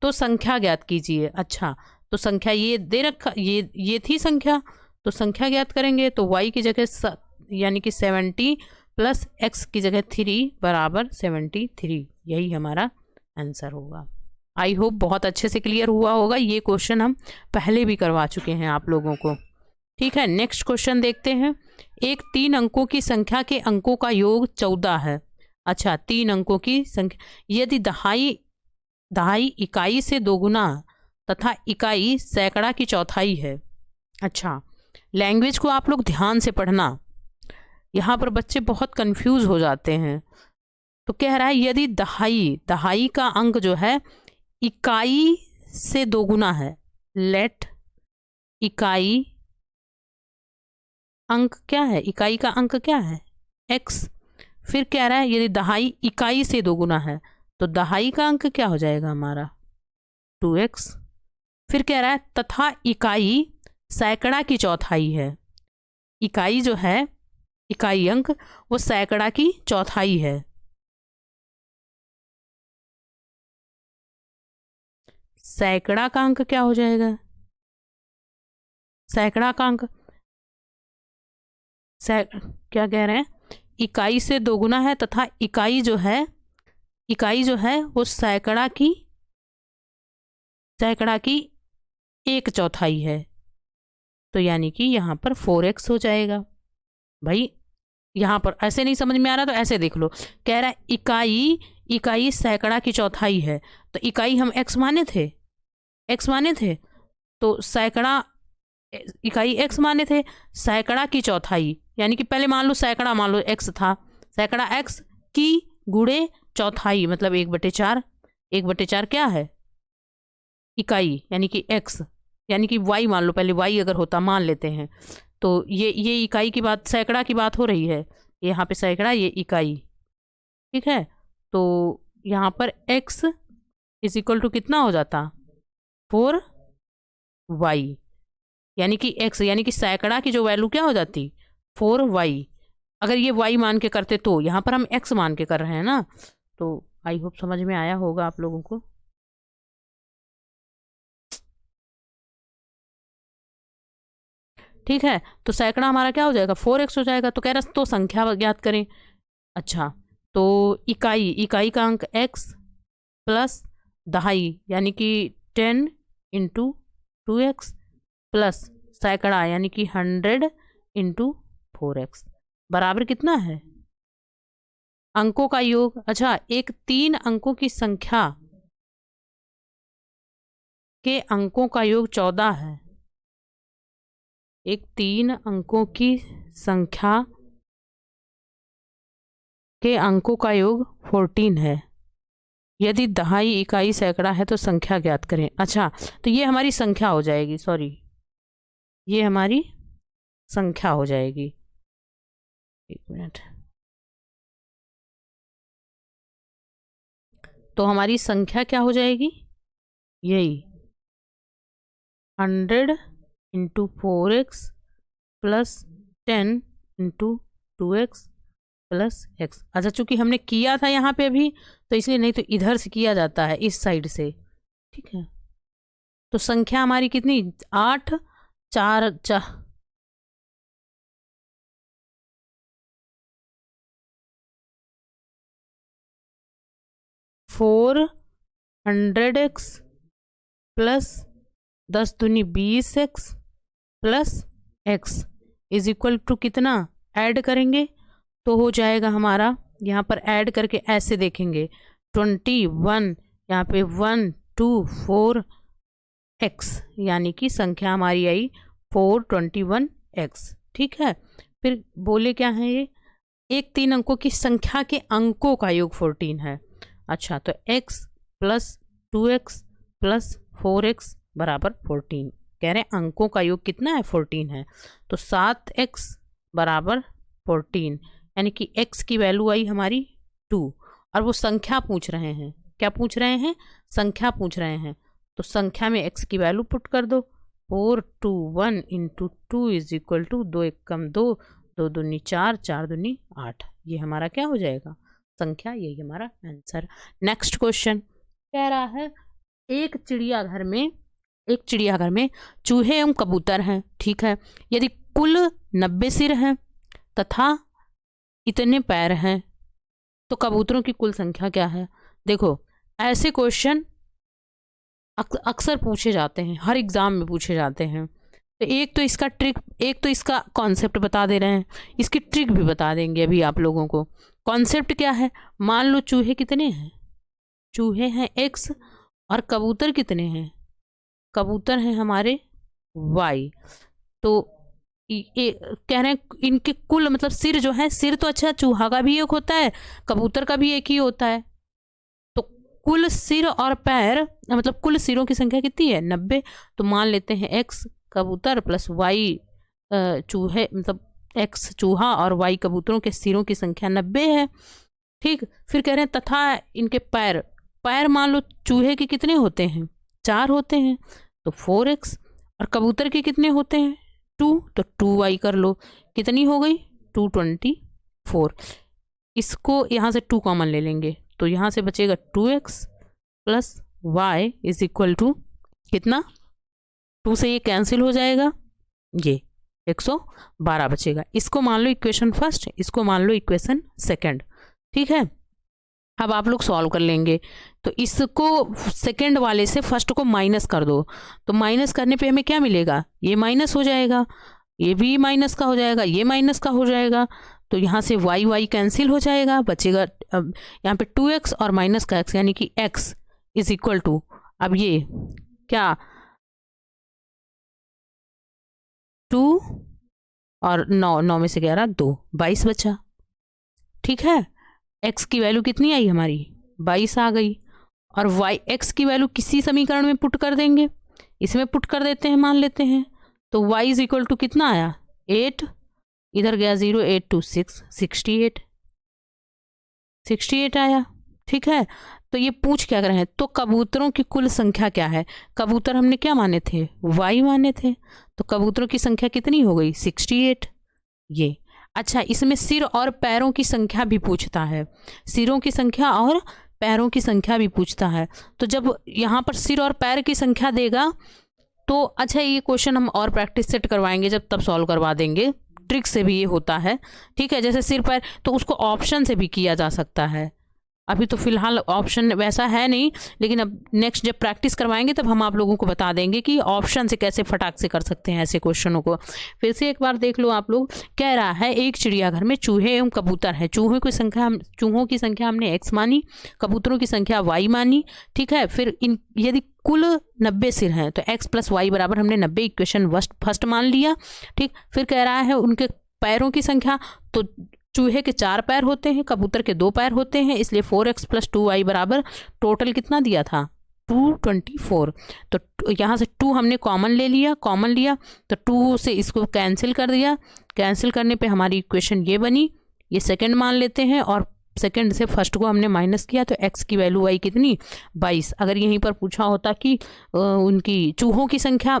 तो संख्या ज्ञात कीजिए। अच्छा, तो संख्या ये दे रखा, ये थी संख्या, तो संख्या ज्ञात करेंगे तो y की जगह यानी कि 70 प्लस x की जगह 3 बराबर 73, यही हमारा आंसर होगा। आई होप बहुत अच्छे से क्लियर हुआ होगा। ये क्वेश्चन हम पहले भी करवा चुके हैं आप लोगों को। ठीक है, नेक्स्ट क्वेश्चन देखते हैं। एक 3 अंकों की संख्या के अंकों का योग 14 है। अच्छा, 3 अंकों की संख्या, यदि दहाई इकाई से दोगुना तथा इकाई सैकड़ा की चौथाई है। अच्छा, लैंग्वेज को आप लोग ध्यान से पढ़ना, यहाँ पर बच्चे बहुत कंफ्यूज हो जाते हैं। तो कह रहा है यदि दहाई का अंक जो है इकाई से दोगुना है, लेट इकाई अंक क्या है, इकाई का अंक क्या है x। फिर कह रहा है यदि दहाई इकाई से दोगुना है, तो दहाई का अंक क्या हो जाएगा हमारा 2x। फिर कह रहा है तथा इकाई सैकड़ा की चौथाई है। इकाई जो है, इकाई अंक वो सैकड़ा की चौथाई है। सैकड़ा का अंक क्या हो जाएगा, सैकड़ा का अंक क्या कह रहे हैं, इकाई से दोगुना है तथा इकाई जो है वो सैकड़ा की 1/4 है। तो यानी कि यहाँ पर 4x हो जाएगा। भाई यहाँ पर ऐसे नहीं समझ में आ रहा तो ऐसे देख लो, कह रहा है इकाई सैकड़ा की चौथाई है, तो इकाई हम x माने थे, तो सैकड़ा इकाई x माने थे, सैकड़ा की चौथाई यानी कि पहले मान लो सैकड़ा, मान लो x था, सैकड़ा x की गुणे चौथाई मतलब 1/4। 1/4 क्या है, इकाई यानी कि x, यानी कि y मान लो, पहले y अगर होता मान लेते हैं, तो ये इकाई की बात, सैकड़ा की बात हो रही है, यहाँ पे सैकड़ा, ये इकाई। ठीक है, तो यहाँ पर x इज इक्वल टू कितना हो जाता 4y, यानी कि x यानी कि सैकड़ा की जो वैल्यू क्या हो जाती 4y। अगर ये y मान के करते तो यहाँ पर हम x मान के कर रहे हैं ना। तो आई होप समझ में आया होगा आप लोगों को। ठीक है, तो सैकड़ा हमारा क्या हो जाएगा 4x हो जाएगा। तो कह रहा तो संख्या ज्ञात करें। अच्छा, तो इकाई का अंक x प्लस दहाई यानी कि 10 × 2x प्लस सैकड़ा यानी कि 100 × 4x बराबर कितना है, अंकों का योग। अच्छा, एक 3 अंकों की संख्या के अंकों का योग 14 है। एक 3 अंकों की संख्या के अंकों का योग 14 है। यदि दहाई इकाई सैकड़ा है तो संख्या ज्ञात करें। अच्छा, तो ये हमारी संख्या हो जाएगी, सॉरी ये हमारी संख्या हो जाएगी। एक मिनट, तो हमारी संख्या क्या हो जाएगी, यही 100 × 4x plus 10 × 2x plus x। अच्छा, चूंकि हमने किया था यहाँ पे अभी तो इसलिए, नहीं तो इधर से किया जाता है इस साइड से। ठीक है, तो संख्या हमारी कितनी 8 4 400x प्लस 10 दूनी 20x plus x is equal to कितना, ऐड करेंगे तो हो जाएगा हमारा, यहाँ पर ऐड करके ऐसे देखेंगे 21, यहाँ पे 1 2 4x यानी कि संख्या हमारी आई 421x। ठीक है, फिर बोले क्या है ये, एक 3 अंकों की संख्या के अंकों का योग 14 है। अच्छा, तो x plus 2x plus 4x बराबर 14। कह रहे हैं अंकों का योग कितना है 14 है, तो 7x बराबर 14, यानी कि x की वैल्यू आई हमारी 2 और वो संख्या पूछ रहे हैं। क्या पूछ रहे हैं? संख्या पूछ रहे हैं। तो संख्या में x की वैल्यू पुट कर दो। 4 2 1 इंटू 2 इज इक्वल टू 2 1 कम 2, 2 दूनी 4, 4 दूनी 8। ये हमारा क्या हो जाएगा? संख्या। यही हमारा आंसर। नेक्स्ट क्वेश्चन कह रहा है एक चिड़ियाघर में चूहे एवं कबूतर हैं, ठीक है। यदि कुल 90 सिर हैं तथा इतने पैर हैं तो कबूतरों की कुल संख्या क्या है? देखो, ऐसे क्वेश्चन अक्सर पूछे जाते हैं, हर एग्जाम में पूछे जाते हैं। तो एक तो इसका कॉन्सेप्ट बता दे रहे हैं, इसकी ट्रिक भी बता देंगे अभी आप लोगों को। कॉन्सेप्ट क्या है? मान लो चूहे कितने हैं? चूहे हैं x और कबूतर कितने हैं? कबूतर हैं हमारे y। तो ये कह रहे हैं इनके कुल मतलब सिर जो है, सिर तो अच्छा चूहा का भी एक होता है, कबूतर का भी एक ही होता है। तो कुल सिर और पैर मतलब कुल सिरों की संख्या कितनी है? 90। तो मान लेते हैं x कबूतर प्लस y चूहे, मतलब x चूहा और y कबूतरों के सिरों की संख्या 90 है, ठीक। फिर कह रहे हैं तथा इनके पैर मान लो चूहे के कितने होते हैं? 4 होते हैं, तो 4x। और कबूतर के कितने होते हैं? 2, तो 2y कर लो। कितनी हो गई? 224। इसको यहाँ से 2 कॉमन ले लेंगे तो यहाँ से बचेगा 2x plus y is equal to कितना? 2 से ये कैंसिल हो जाएगा, ये 112 बचेगा। इसको मान लो इक्वेशन फर्स्ट, इसको मान लो इक्वेशन सेकंड, ठीक है। अब आप लोग सॉल्व कर लेंगे। तो इसको सेकंड वाले से फर्स्ट को माइनस कर दो, तो माइनस करने पे हमें क्या मिलेगा? ये माइनस हो जाएगा, ये भी माइनस का हो जाएगा, ये माइनस का हो जाएगा। तो यहाँ से y कैंसिल हो जाएगा, बचेगा अब यहाँ पे 2x और माइनस का x, यानी कि x इज इक्वल टू, अब ये क्या 2 और 9 में से 11 2, 22 बचा, ठीक है। x की वैल्यू कितनी आई हमारी? 22 आ गई। और x की वैल्यू किसी समीकरण में पुट कर देंगे, इसमें पुट कर देते हैं, मान लेते हैं। तो y इज इक्वल टू कितना आया? 8, इधर गया 0, 8 2 6, 68 आया, ठीक है। तो ये पूछ क्या कर रहे हैं? तो कबूतरों की कुल संख्या क्या है? कबूतर हमने क्या माने थे? y माने थे। तो कबूतरों की संख्या कितनी हो गई? 68। ये अच्छा, इसमें सिर और पैरों की संख्या भी पूछता है, सिरों की संख्या और पैरों की संख्या भी पूछता है। तो जब यहाँ पर सिर और पैर की संख्या देगा तो अच्छा, ये क्वेश्चन हम और प्रैक्टिस सेट करवाएंगे जब तब सॉल्व करवा देंगे। ट्रिक से भी ये होता है, ठीक है। जैसे सिर पैर तो उसको ऑप्शन से भी किया जा सकता है, अभी तो फिलहाल ऑप्शन वैसा है नहीं, लेकिन अब नेक्स्ट जब प्रैक्टिस करवाएंगे तब हम आप लोगों को बता देंगे कि ऑप्शन से कैसे फटाक से कर सकते हैं ऐसे क्वेश्चनों को। फिर से एक बार देख लो आप लोग। कह रहा है एक चिड़ियाघर में चूहे एवं कबूतर है। चूहों की संख्या हमने x मानी, कबूतरों की संख्या y मानी, ठीक है। फिर यदि कुल 90 सिर हैं तो x प्लस y बराबर हमने 90 इक्वेशन फर्स्ट मान लिया, ठीक। फिर कह रहा है उनके पैरों की संख्या, तो चूहे के 4 पैर होते हैं, कबूतर के 2 पैर होते हैं, इसलिए 4x प्लस 2y बराबर टोटल कितना दिया था? 224। तो यहाँ से 2 हमने कॉमन लिया तो 2 से इसको कैंसिल कर दिया। कैंसिल करने पे हमारी इक्वेशन ये बनी, ये सेकंड मान लेते हैं और सेकंड से फर्स्ट को हमने माइनस किया तो x की वैल्यू आई कितनी? 22। अगर यहीं पर पूछा होता कि उनकी चूहों की संख्या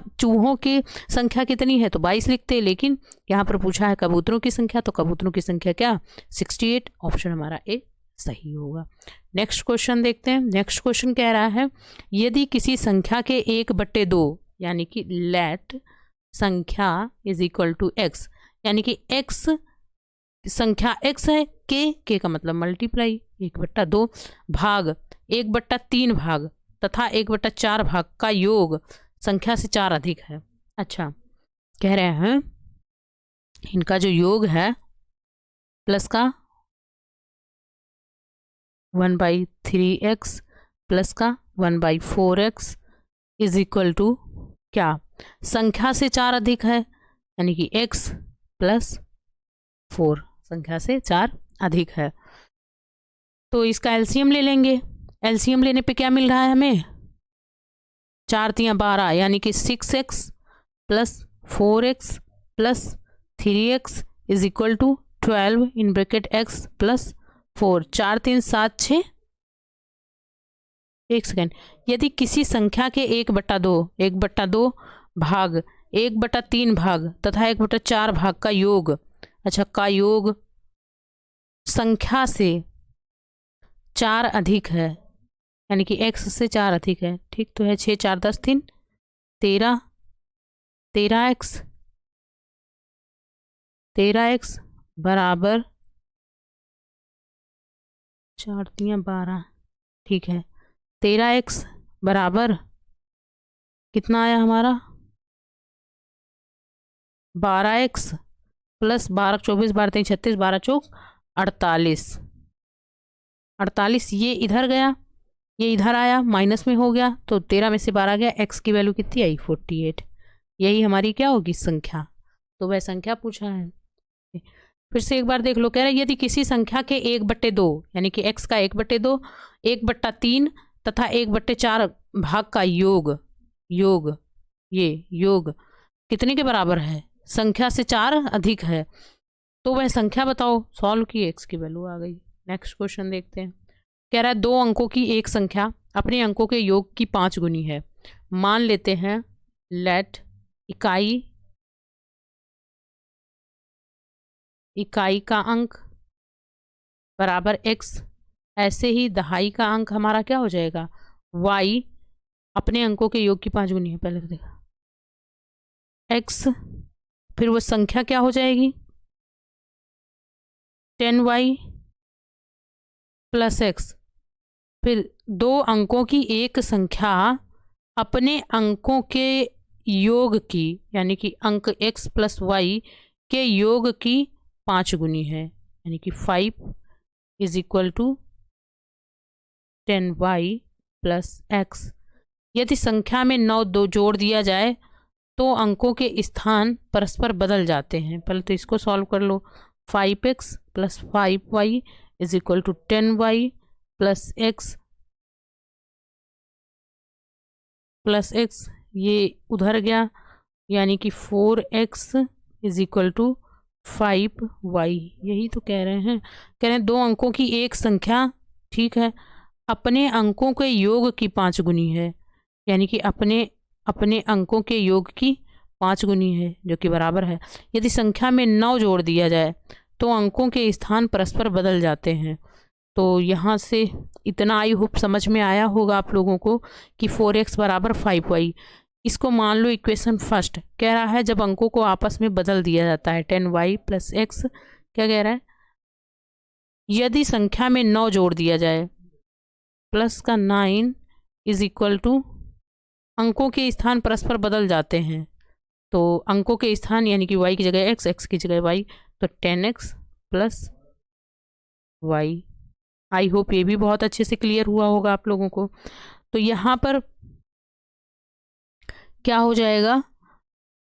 कितनी है तो 22 लिखते, लेकिन यहाँ पर पूछा है कबूतरों की संख्या, तो कबूतरों की संख्या क्या? 68। ऑप्शन हमारा ए सही होगा। नेक्स्ट क्वेश्चन देखते हैं। नेक्स्ट क्वेश्चन कह रहा है यदि किसी संख्या के 1/2 यानी कि लेट संख्या इज इक्वल टू x, यानी कि x संख्या x है, k का मतलब मल्टीप्लाई 1/2 भाग 1/3 भाग तथा 1/4 भाग का योग संख्या से 4 अधिक है। अच्छा, कह रहे हैं इनका जो योग है प्लस का 1/3x प्लस का 1/4x इज इक्वल टू क्या? संख्या से 4 अधिक है, यानी कि x प्लस 4 संख्या से 4 अधिक है। तो इसका एलसीएम ले लेंगे। एलसीएम लेने पे क्या मिल रहा है हमें? 4 × 12 यानी कि 6x plus 4x plus 3x is equal to 12 in bracket x plus 4, 4 3 7 6। एक सेकेंड, यदि किसी संख्या के 1/2 भाग 1/3 भाग तथा 1/4 भाग का योग, अच्छा का योग संख्या से 4 अधिक है, यानी कि x से 4 अधिक है, ठीक तो है 6 4 10 3 13, 13x बराबर 4 3 12, ठीक है 13x बराबर कितना आया हमारा 12x प्लस 12 24 12 3 36 12 चौक 48, ये इधर गया, ये इधर आया माइनस में हो गया, तो 13 में से 12 गया, x की वैल्यू कितनी आई 48। यही हमारी क्या होगी संख्या, तो वह संख्या पूछा है। फिर से एक बार देख लो, कह रहा है यदि किसी संख्या के 1/2 यानी कि x का 1/2 1/3 तथा 1/4 भाग का योग ये योग कितने के बराबर है, संख्या से 4 अधिक है, तो वह संख्या बताओ। सॉल्व की, x की वैल्यू आ गई। नेक्स्ट क्वेश्चन देखते हैं। कह रहा है 2 अंकों की एक संख्या अपने अंकों के योग की 5 गुनी है। मान लेते हैं लेट इकाई का अंक बराबर x, ऐसे ही दहाई का अंक हमारा क्या हो जाएगा y, अपने अंकों के योग की 5 गुनी है। पहले तो देखा x, फिर वो संख्या क्या हो जाएगी 10y प्लस x, फिर 2 अंकों की एक संख्या अपने अंकों के योग की, यानी कि अंक x प्लस y के योग की 5 गुनी है, यानी कि 5 is equal to 10y plus x। यदि संख्या में 9 जोड़ दिया जाए तो अंकों के स्थान परस्पर बदल जाते हैं। पहले तो इसको सॉल्व कर लो, 5x plus 5y is equal to 10y plus x, ये उधर गया, यानी कि 4x is equal to 5y। यही तो कह रहे हैं 2 अंकों की एक संख्या, ठीक है, अपने अंकों के योग की 5 गुनी है, यानी कि अपने अंकों के योग की 5 गुनी है, जो कि बराबर है। यदि संख्या में 9 जोड़ दिया जाए तो अंकों के स्थान परस्पर बदल जाते हैं। तो यहाँ से इतना आई होप समझ में आया होगा आप लोगों को कि 4x बराबर 5y। इसको मान लो इक्वेशन फर्स्ट। कह रहा है जब अंकों को आपस में बदल दिया जाता है 10y प्लस x, क्या कह रहा है यदि संख्या में 9 जोड़ दिया जाए प्लस का 9 इज इक्वल टू, अंकों के स्थान परस्पर बदल जाते हैं, तो अंकों के स्थान यानी कि y की जगह x की जगह y, तो 10x plus y। I hope ये भी बहुत अच्छे से क्लियर हुआ होगा आप लोगों को। तो यहाँ पर क्या हो जाएगा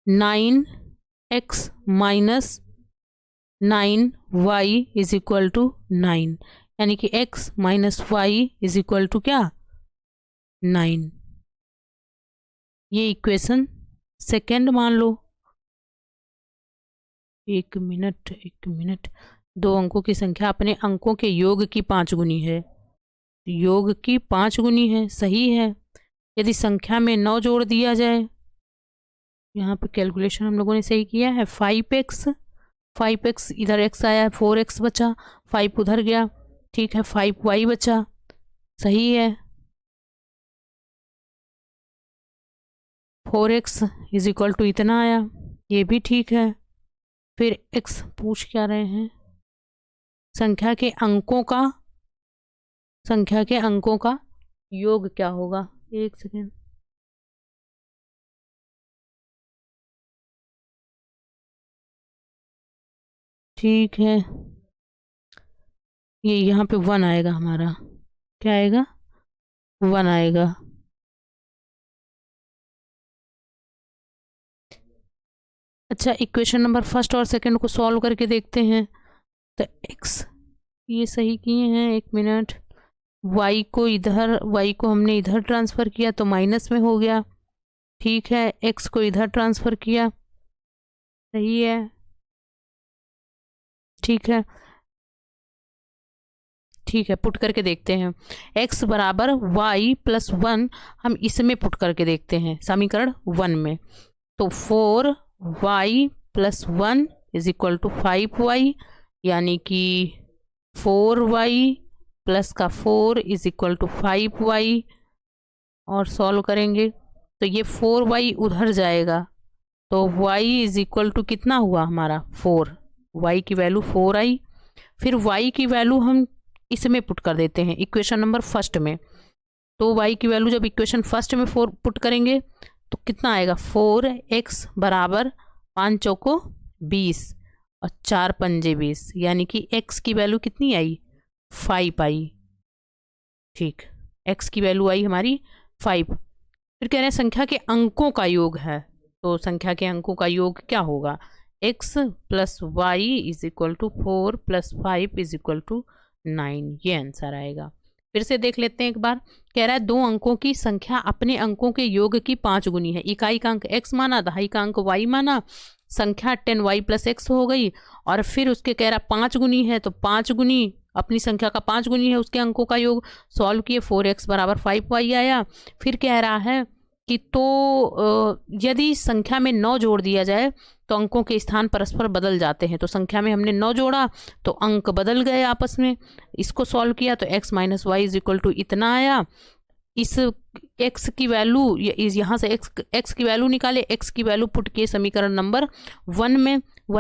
9x minus 9y is equal to 9, यानी कि x minus y is equal to क्या 9। ये इक्वेशन सेकेंड मान लो। एक मिनट 2 अंकों की संख्या अपने अंकों के योग की 5 गुनी है, योग की 5 गुनी है, सही है। यदि संख्या में 9 जोड़ दिया जाए, यहाँ पे कैलकुलेशन हम लोगों ने सही किया है, 5x इधर x आया, 4x बचा, 5 उधर गया, ठीक है 5y बचा, सही है। 4x इज इक्वल टू इतना आया, ये भी ठीक है। फिर x पूछ क्या रहे हैं, संख्या के अंकों का योग क्या होगा। एक सेकेंड, ठीक है, ये यहाँ पे 1 आएगा हमारा, क्या आएगा 1 आएगा। अच्छा, इक्वेशन नंबर फर्स्ट और सेकंड को सॉल्व करके देखते हैं। तो x ये सही किए हैं, 1 मिनट, y को हमने इधर ट्रांसफ़र किया तो माइनस में हो गया, ठीक है, x को इधर ट्रांसफ़र किया, सही है। ठीक है, ठीक है, पुट करके देखते हैं। x बराबर y प्लस 1 हम इसमें पुट करके देखते हैं समीकरण 1 में। तो 4y plus 1 is equal to 5y, यानी कि 4y प्लस का 4 इज इक्वल टू 5y। और सॉल्व करेंगे तो ये 4y उधर जाएगा, तो y इज इक्वल टू कितना हुआ हमारा 4, y की वैल्यू 4 आई। फिर y की वैल्यू हम इसमें पुट कर देते हैं इक्वेशन नंबर फर्स्ट में। तो y की वैल्यू जब इक्वेशन फर्स्ट में 4 पुट करेंगे तो कितना आएगा, 4x बराबर 5 चौको 20 और 4 पंजे 20, यानी कि x की वैल्यू कितनी आई, 5 आई। ठीक, x की वैल्यू आई हमारी 5। फिर कह रहे हैं संख्या के अंकों का योग है, तो संख्या के अंकों का योग क्या होगा, x plus y is equal to 4 plus 5 is equal to 9, ये आंसर आएगा। फिर से देख लेते हैं एक बार। कह रहा है दो अंकों की संख्या अपने अंकों के योग की 5 गुनी है। इकाई का अंक x माना, दहाई का अंक y माना, संख्या 10y प्लस x हो गई। और फिर उसके कह रहा 5 गुनी है, तो 5 गुनी अपनी संख्या का 5 गुनी है उसके अंकों का योग। सॉल्व किए 4x बराबर 5y आया। फिर कह रहा है कि तो यदि संख्या में 9 जोड़ दिया जाए तो अंकों के स्थान परस्पर बदल जाते हैं। तो संख्या में हमने 9 जोड़ा तो अंक बदल गए आपस में। इसको सॉल्व किया तो x minus y is equal to इतना आया। इस x की वैल्यू, यहाँ से x की वैल्यू निकाले, x की वैल्यू पुट किए समीकरण नंबर 1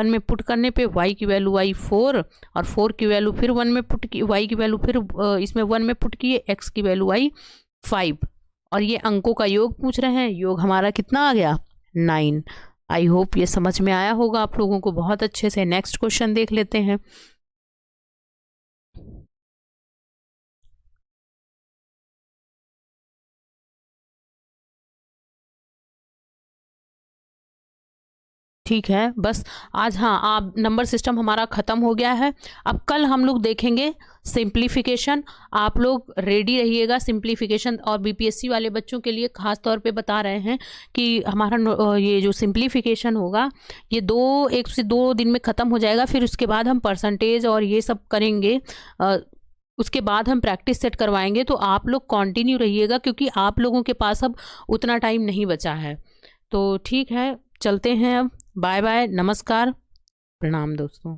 में पुट करने पे y की वैल्यू आई 4 और 4 की वैल्यू फिर 1 में पुट की, y की वैल्यू फिर इसमें 1 में पुट किए, x की वैल्यू आई 5। और ये अंकों का योग पूछ रहे हैं, योग हमारा कितना आ गया 9। आई होप ये समझ में आया होगा आप लोगों को बहुत अच्छे से। नेक्स्ट क्वेश्चन देख लेते हैं। ठीक है, बस आज हाँ आप नंबर सिस्टम हमारा ख़त्म हो गया है। अब कल हम लोग देखेंगे सिंप्लीफिकेशन। आप लोग रेडी रहिएगा सिंप्लीफिकेशन। और बीपीएससी वाले बच्चों के लिए ख़ास तौर पे बता रहे हैं कि हमारा ये जो सिंप्लीफिकेशन होगा ये 1 से 2 दिन में ख़त्म हो जाएगा। फिर उसके बाद हम परसेंटेज और ये सब करेंगे, उसके बाद हम प्रैक्टिस सेट करवाएंगे। तो आप लोग कंटिन्यू रहिएगा क्योंकि आप लोगों के पास अब उतना टाइम नहीं बचा है। तो ठीक है, चलते हैं अब। बाय बाय, नमस्कार, प्रणाम दोस्तों।